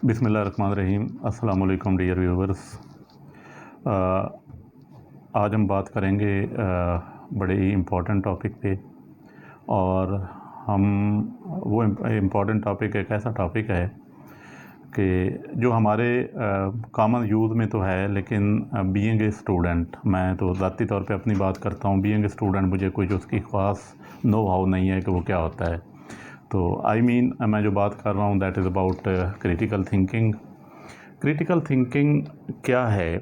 बिस्मिल्लाहिर्रहमानिर्रहीम। अस्सलाम वालेकुम डियर व्यूवर्स। आज हम बात करेंगे बड़े ही इम्पोर्टेंट टॉपिक पे। और हम वो इम्पोर्टेंट टॉपिक एक ऐसा टॉपिक है कि जो हमारे कॉमन यूज़ में तो है, लेकिन बीइंग ए स्टूडेंट, मैं तो ज़ाती तौर पे अपनी बात करता हूँ, बीइंग ए स्टूडेंट मुझे कुछ उसकी ख़ास नो हाउ नहीं है कि वो क्या होता है। तो मैं जो बात कर रहा हूँ that is about critical thinking. Critical thinking क्या है?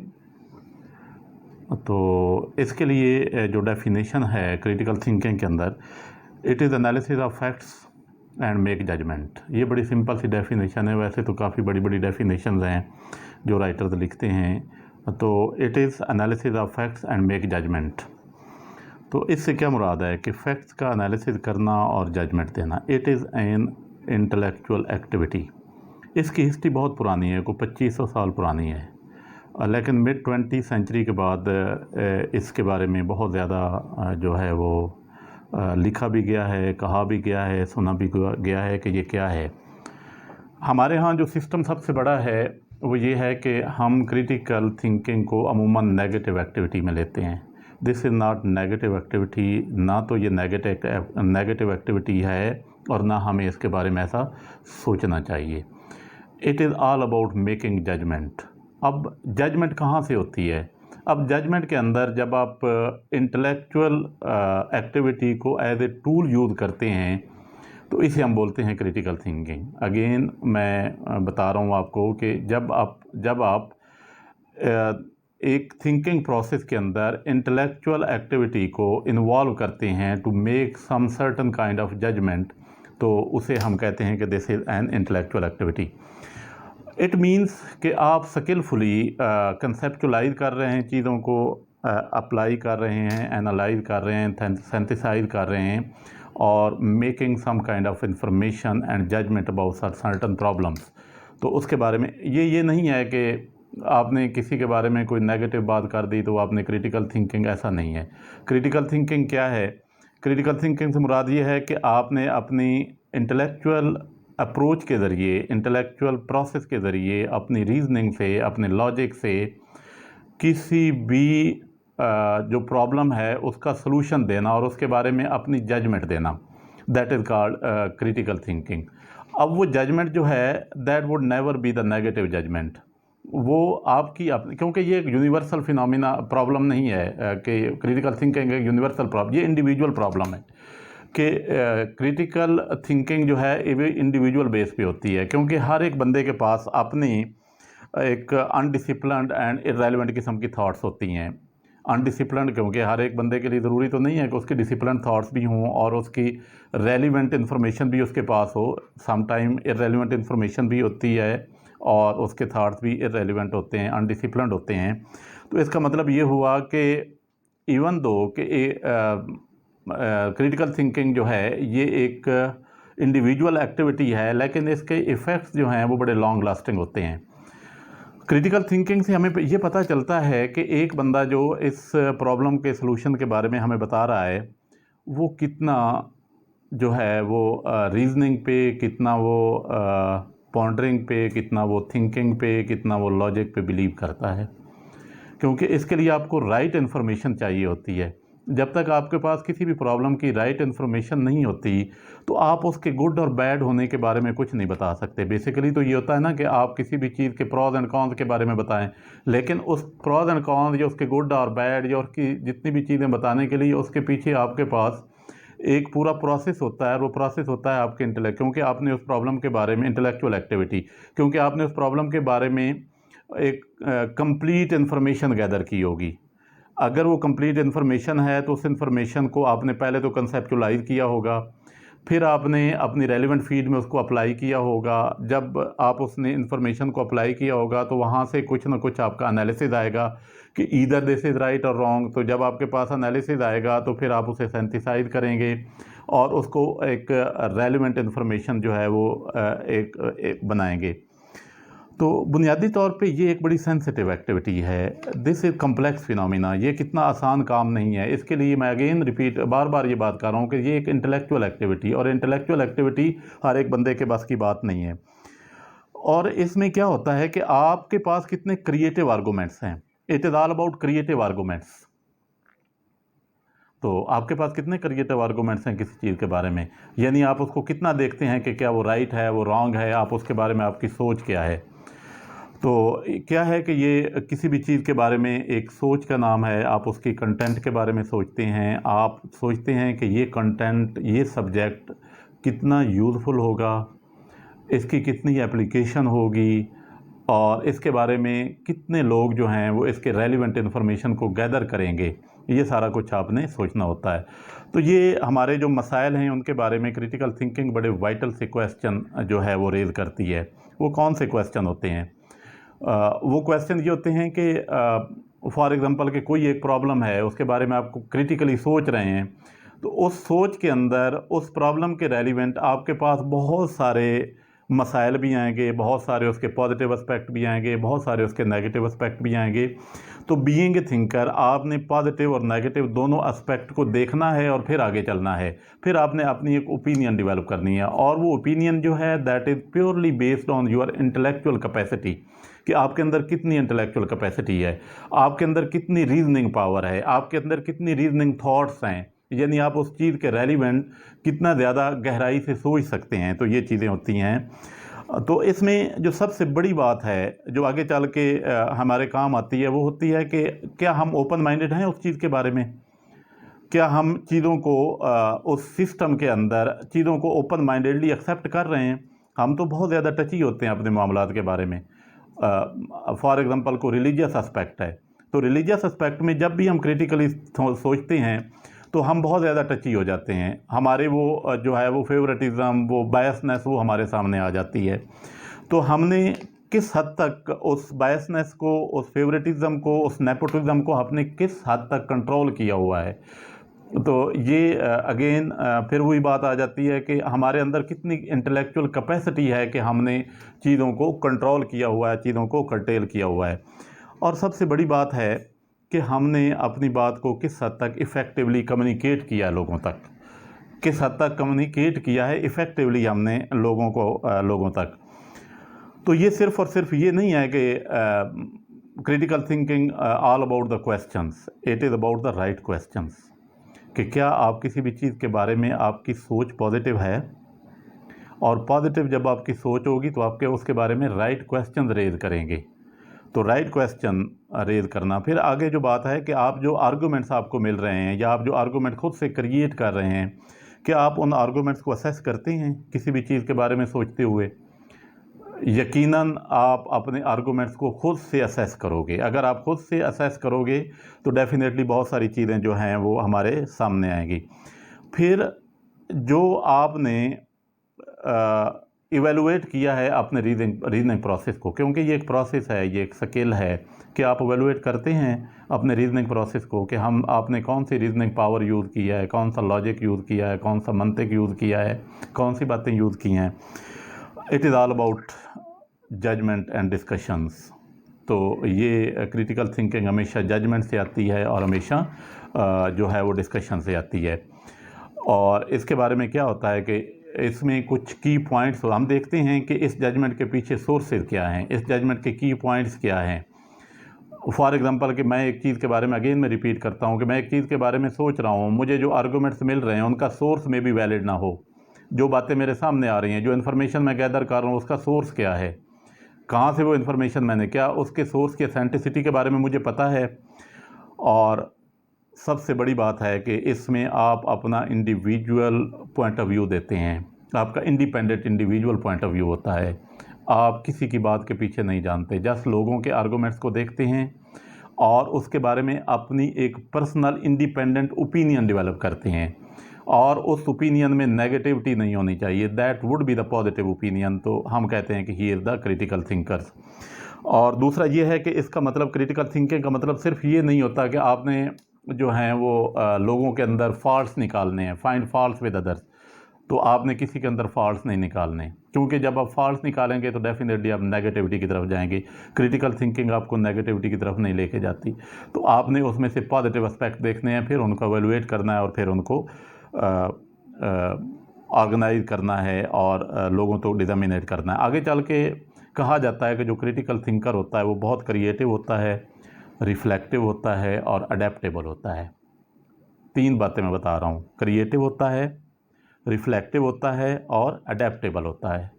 तो इसके लिए जो डेफिनेशन है क्रिटिकल थिंकिंग के अंदर, it is analysis of facts and make judgement. ये बड़ी सिंपल सी डेफिनेशन है। वैसे तो काफ़ी बड़ी बड़ी डेफिनेशंस हैं जो राइटर्स लिखते हैं। तो it is analysis of facts and make judgement. तो इससे क्या मुराद है कि फ़ैक्ट्स का एनालिसिस करना और जजमेंट देना। It is an intellectual activity. इसकी हिस्ट्री बहुत पुरानी है, कोई 2500 साल पुरानी है। लेकिन मिड 20 सेंचुरी के बाद इसके बारे में बहुत ज़्यादा जो है वो लिखा भी गया है, कहा भी गया है, सुना भी गया है कि ये क्या है। हमारे यहाँ जो सिस्टम सबसे बड़ा है वो ये है कि हम क्रिटिकल थिंकिंग को अमूमन नेगेटिव एक्टिविटी में लेते हैं। This is not negative activity. ना तो ये नेगेटिव एक्टिविटी है और ना हमें इसके बारे में ऐसा सोचना चाहिए। It is all about making judgement. अब जजमेंट कहाँ से होती है? अब जजमेंट के अंदर जब आप इंटेलेक्चुअल एक्टिविटी को एज ए टूल यूज़ करते हैं तो इसे हम बोलते हैं क्रिटिकल थिंकिंग। अगेन मैं बता रहा हूँ आपको कि जब आप एक थिंकिंग प्रोसेस के अंदर इंटेलेक्चुअल एक्टिविटी को इन्वॉल्व करते हैं to make some certain kind of judgement, तो उसे हम कहते हैं कि this is an intellectual activity. It means कि आप स्किलफुली कंसेप्चुलाइज कर रहे हैं, चीज़ों को अप्लाई कर रहे हैं, एनालाइज कर रहे हैं, सिंथेसाइज कर रहे हैं और making some kind of information and judgement about certain problems. तो उसके बारे में ये नहीं है कि आपने किसी के बारे में कोई नेगेटिव बात कर दी तो आपने क्रिटिकल थिंकिंग, ऐसा नहीं है। क्रिटिकल थिंकिंग क्या है? क्रिटिकल थिंकिंग से मुराद ये है कि आपने अपनी इंटेलेक्चुअल अप्रोच के ज़रिए, इंटेलेक्चुअल प्रोसेस के ज़रिए, अपनी रीजनिंग से, अपने लॉजिक से किसी भी जो प्रॉब्लम है उसका सलूशन देना और उसके बारे में अपनी जजमेंट देना। That is called critical thinking. अब वो जजमेंट जो है that would never be the negative judgement. वो आपकी अपनी, क्योंकि ये एक यूनिवर्सल फिनोमिना प्रॉब्लम नहीं है कि क्रिटिकल थिंकिंग एक यूनिवर्सल प्रॉब्लम, ये इंडिविजुअल प्रॉब्लम है कि क्रिटिकल थिंकिंग जो है ये इंडिविजुअल बेस पे होती है, क्योंकि हर एक बंदे के पास अपनी एक अनडिसिप्लिन्ड एंड इररेलेवेंट किस्म की थॉट्स होती हैं। अनडिसिप्लिन्ड क्योंकि हर एक बंदे के लिए ज़रूरी तो नहीं है कि उसकी डिसिप्लिन थॉट्स भी हों और उसकी रेलिवेंट इन्फॉर्मेशन भी उसके पास हो। सम टाइम इररेलेवेंट इन्फॉर्मेशन भी होती है और उसके थॉट्स भी इररेलेवेंट होते हैं, अनडिसिप्लिन्ड होते हैं। तो इसका मतलब ये हुआ कि इवन दो कि क्रिटिकल थिंकिंग जो है ये एक इंडिविजुअल एक्टिविटी है, लेकिन इसके इफ़ेक्ट्स जो हैं वो बड़े लॉन्ग लास्टिंग होते हैं। क्रिटिकल थिंकिंग से हमें ये पता चलता है कि एक बंदा जो इस प्रॉब्लम के सलूशन के बारे में हमें बता रहा है वो कितना जो है वो रीजनिंग पे, कितना वो पॉन्डरिंग पे, कितना वो थिंकिंग पे, कितना वो लॉजिक पे बिलीव करता है, क्योंकि इसके लिए आपको राइट इन्फॉर्मेशन चाहिए होती है। जब तक आपके पास किसी भी प्रॉब्लम की राइट इन्फॉर्मेशन नहीं होती तो आप उसके गुड और बैड होने के बारे में कुछ नहीं बता सकते। बेसिकली तो ये होता है ना कि आप किसी भी चीज़ के प्रॉज एंड कॉन्स के बारे में बताएं, लेकिन उस प्रॉज एंड कॉन्स या उसके गुड और बैड या उसकी जितनी भी चीज़ें बताने के लिए उसके पीछे आपके पास एक पूरा प्रोसेस होता है। और वो प्रोसेस होता है आपके इंटेलेक्ट, क्योंकि आपने उस प्रॉब्लम के बारे में इंटेलेक्चुअल एक्टिविटी, क्योंकि आपने उस प्रॉब्लम के बारे में एक कंप्लीट इन्फॉर्मेशन गैदर की होगी। अगर वो कंप्लीट इन्फॉर्मेशन है तो उस इन्फॉर्मेशन को आपने पहले तो कंसेप्चुलाइज किया होगा, फिर आपने अपनी रेलिवेंट फील्ड में उसको अप्लाई किया होगा। जब आप उसने इन्फॉर्मेशन को अप्लाई किया होगा तो वहाँ से कुछ ना कुछ आपका एनालिसिस आएगा कि ईदर दिस इज़ राइट और रॉन्ग। तो जब आपके पास एनालिसिस आएगा तो फिर आप उसे सिंथेसाइज करेंगे और उसको एक रेलिवेंट इन्फॉर्मेशन जो है वो एक बनाएंगे। तो बुनियादी तौर पे ये एक बड़ी सेंसिटिव एक्टिविटी है। This is complex phenomena. ये कितना आसान काम नहीं है। इसके लिए मैं अगेन रिपीट बार बार ये बात कर रहा हूँ कि ये एक इंटेलेक्चुअल एक्टिविटी, और इंटेलेक्चुअल एक्टिविटी हर एक बंदे के बस की बात नहीं है। और इसमें क्या होता है कि आपके पास कितने क्रिएटिव आर्गूमेंट्स हैं। It is all about creative arguments. तो आपके पास कितने क्रिएटिव आर्गूमेंट्स हैं किसी चीज़ के बारे में, यानी आप उसको कितना देखते हैं कि क्या वो राइट है, वो रॉन्ग है, आप उसके बारे में आपकी सोच क्या है। तो क्या है कि ये किसी भी चीज़ के बारे में एक सोच का नाम है। आप उसकी कंटेंट के बारे में सोचते हैं, आप सोचते हैं कि ये कंटेंट, ये सब्जेक्ट कितना यूज़फुल होगा, इसकी कितनी एप्लीकेशन होगी, और इसके बारे में कितने लोग जो हैं वो इसके रेलिवेंट इन्फॉर्मेशन को गैदर करेंगे। ये सारा कुछ आपने सोचना होता है। तो ये हमारे जो मसाइल हैं उनके बारे में क्रिटिकल थिंकिंग बड़े वाइटल से क्वेश्चन जो है वो रेज़ करती है। वो कौन से क्वेश्चन होते हैं? वो क्वेश्चन ये होते हैं कि फॉर एग्ज़ाम्पल कि कोई एक प्रॉब्लम है, उसके बारे में आपको क्रिटिकली सोच रहे हैं, तो उस सोच के अंदर उस प्रॉब्लम के रेलिवेंट आपके पास बहुत सारे मसाइल भी आएंगे, बहुत सारे उसके पॉजिटिव एस्पेक्ट भी आएंगे, बहुत सारे उसके नेगेटिव एस्पेक्ट भी आएंगे। तो बीइंग ए थिंकर आपने पॉजिटिव और नेगेटिव दोनों एस्पेक्ट को देखना है और फिर आगे चलना है। फिर आपने अपनी एक ओपिनियन डेवलप करनी है, और वो ओपिनियन जो है that is purely based on your intellectual capacity, कि आपके अंदर कितनी इंटेलेक्चुअल कैपेसिटी है, आपके अंदर कितनी रीजनिंग पावर है, आपके अंदर कितनी रीजनिंग थॉट्स हैं, यानी आप उस चीज़ के रेलिवेंट कितना ज़्यादा गहराई से सोच सकते हैं। तो ये चीज़ें होती हैं। तो इसमें जो सबसे बड़ी बात है जो आगे चल के हमारे काम आती है, वो होती है कि क्या हम ओपन माइंडेड हैं उस चीज़ के बारे में, क्या हम चीज़ों को उस सिस्टम के अंदर चीज़ों को ओपन माइंडेडली एक्सेप्ट कर रहे हैं। हम तो बहुत ज़्यादा टची होते हैं अपने मामलात के बारे में। फॉर एग्ज़ाम्पल को रिलीजियस एस्पेक्ट है, तो रिलीजियस एस्पेक्ट में जब भी हम क्रिटिकली सोचते हैं तो हम बहुत ज़्यादा टची हो जाते हैं। हमारे वो जो है वो फेवरेटिज़म, वो बायसनेस वो हमारे सामने आ जाती है। तो हमने किस हद तक उस बायसनेस को, उस फेवरेटिज़म को, उस नेपोटिज़म को हमने किस हद तक कंट्रोल किया हुआ है। तो ये अगेन फिर वही बात आ जाती है कि हमारे अंदर कितनी इंटेलेक्चुअल कैपेसिटी है कि हमने चीज़ों को कंट्रोल किया हुआ है, चीज़ों को कर्टेल किया हुआ है। और सबसे बड़ी बात है कि हमने अपनी बात को किस हद तक इफ़ेक्टिवली कम्युनिकेट किया है लोगों तक, किस हद तक कम्युनिकेट किया है इफ़ेक्टिवली हमने लोगों को लोगों तक। तो ये सिर्फ़ और सिर्फ ये नहीं है कि critical thinking all about the questions, it is about the right questions, कि क्या आप किसी भी चीज़ के बारे में आपकी सोच पॉजिटिव है, और पॉजिटिव जब आपकी सोच होगी तो आपके उसके बारे में राइट क्वेश्चन रेज़ करेंगे। तो राइट क्वेश्चन रेज़ करना, फिर आगे जो बात है कि आप जो आर्गूमेंट्स आपको मिल रहे हैं या आप जो आर्गूमेंट खुद से क्रिएट कर रहे हैं, क्या आप उन आर्गूमेंट्स को असेस करते हैं किसी भी चीज़ के बारे में सोचते हुए? यकीनन आप अपने आर्गूमेंट्स को खुद से असेस करोगे। अगर आप खुद से असेस करोगे तो डेफ़िनेटली बहुत सारी चीज़ें जो हैं वो हमारे सामने आएंगी। फिर जो आपने इवेलुएट किया है अपने रीजनिंग प्रोसेस को, क्योंकि ये एक प्रोसेस है, ये एक स्किल है कि आप इवेलुएट करते हैं अपने रीजनिंग प्रोसेस को, कि हम आपने कौन सी रीजनिंग पावर यूज़ किया है, कौन सा लॉजिक यूज़ किया है, कौन सा मंतिक यूज़ किया है, कौन सी बातें यूज़ की हैं। It is all about judgement and discussions. तो ये क्रिटिकल थिंकिंग हमेशा जजमेंट से आती है और हमेशा जो है वो डिस्कशन से आती है। और इसके बारे में क्या होता है कि इसमें कुछ की पॉइंट्स हम देखते हैं कि इस जजमेंट के पीछे सोर्सेज क्या हैं, इस जजमेंट के की पॉइंट्स क्या हैं। फॉर एग्ज़ाम्पल कि मैं एक चीज़ के बारे में अगेन मैं रिपीट करता हूँ कि मैं एक चीज़ के बारे में सोच रहा हूँ, मुझे जो आर्गूमेंट्स मिल रहे हैं उनका सोर्स में भी वैलिड ना हो। जो बातें मेरे सामने आ रही हैं, जो इन्फॉर्मेशन मैं गैदर कर रहा हूँ, उसका सोर्स क्या है, कहाँ से वो इन्फॉर्मेशन मैंने, क्या उसके सोर्स की ऑथेंटिसिटी के बारे में मुझे पता है। और सबसे बड़ी बात है कि इसमें आप अपना इंडिविजुअल पॉइंट ऑफ व्यू देते हैं, आपका independent individual point of view होता है। आप किसी की बात के पीछे नहीं जानते, जस्ट लोगों के आर्गूमेंट्स को देखते हैं और उसके बारे में अपनी एक पर्सनल इंडिपेंडेंट ओपिनियन डेवलप करते हैं, और उस ओपिनियन में नेगेटिविटी नहीं होनी चाहिए, that would be the positive opinion. तो हम कहते हैं कि he is the critical thinkers. और दूसरा ये है कि इसका मतलब क्रिटिकल थिंकिंग का मतलब सिर्फ ये नहीं होता कि आपने जो हैं वो लोगों के अंदर फॉल्ट्स निकालने हैं, फाइंड फॉल्ट्स विद अदर्स। तो आपने किसी के अंदर फॉल्ट्स नहीं निकालने, क्योंकि जब आप फॉल्ट्स निकालेंगे तो डेफिनेटली आप नेगेटिविटी की तरफ जाएंगे। क्रिटिकल थिंकिंग आपको नेगेटिविटी की तरफ नहीं लेके जाती। तो आपने उसमें से पॉजिटिव एस्पेक्ट देखने हैं, फिर उनको एवेलुएट करना है और फिर उनको ऑर्गेनाइज करना है और लोगों को डिसमिनेट करना है। आगे चल के कहा जाता है कि जो क्रिटिकल थिंकर होता है वो बहुत क्रिएटिव होता है, रिफ्लेक्टिव होता है और अडेप्टेबल होता है। 3 बातें मैं बता रहा हूँ, क्रिएटिव होता है, रिफ्लेक्टिव होता है और अडेप्टेबल होता है।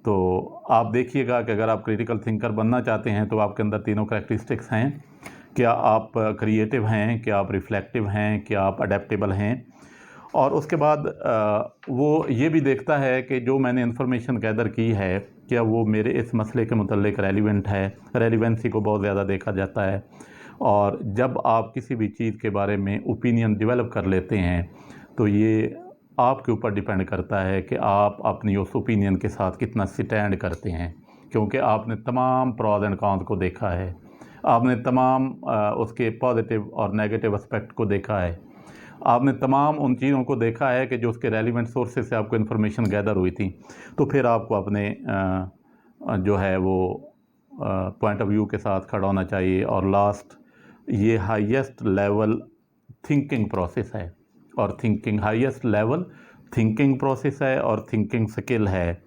तो आप देखिएगा कि अगर आप क्रिटिकल थिंकर बनना चाहते हैं तो आपके अंदर तीनों कैरेक्टरिस्टिक्स हैं। क्या आप क्रिएटिव हैं, क्या आप रिफ्लेक्टिव हैं, क्या आप अडेप्टेबल हैं। और उसके बाद वो ये भी देखता है कि जो मैंने इन्फॉर्मेशन गैदर की है क्या वो मेरे इस मसले के मुतल्लिक रेलिवेंट है। रेलिवेंसी को बहुत ज़्यादा देखा जाता है। और जब आप किसी भी चीज़ के बारे में ओपिनियन डेवलप कर लेते हैं तो ये आपके ऊपर डिपेंड करता है कि आप अपनी उस ओपिनियन के साथ कितना स्टैंड करते हैं, क्योंकि आपने तमाम प्रॉज एंड कॉन्स को देखा है, आपने तमाम उसके पॉजिटिव और नेगेटिव एस्पेक्ट को देखा है, आपने तमाम उन चीज़ों को देखा है कि जो उसके रेलिवेंट सोर्सेज से आपको इन्फॉर्मेशन गैदर हुई थी। तो फिर आपको अपने जो है वो पॉइंट ऑफ व्यू के साथ खड़ा होना चाहिए। और लास्ट, ये हाईएस्ट लेवल थिंकिंग प्रोसेस है और thinking highest level thinking process है और थिंकिंग स्किल है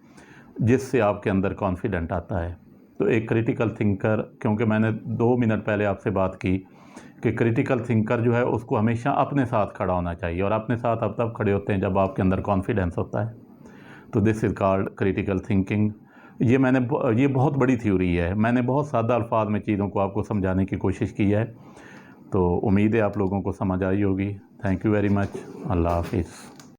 जिससे आपके अंदर कॉन्फिडेंट आता है। तो एक क्रिटिकल थिंकर, क्योंकि मैंने 2 मिनट पहले आपसे बात की कि क्रिटिकल थिंकर जो है उसको हमेशा अपने साथ खड़ा होना चाहिए, और अपने साथ आप तब खड़े होते हैं जब आपके अंदर कॉन्फिडेंस होता है। तो this is called critical thinking. ये बहुत बड़ी थ्योरी है, मैंने बहुत सादा अल्फाज में चीज़ों को आपको समझाने की कोशिश की है। तो उम्मीद है आप लोगों को समझ आई होगी। Thank you very much. अल्लाह हाफिज़।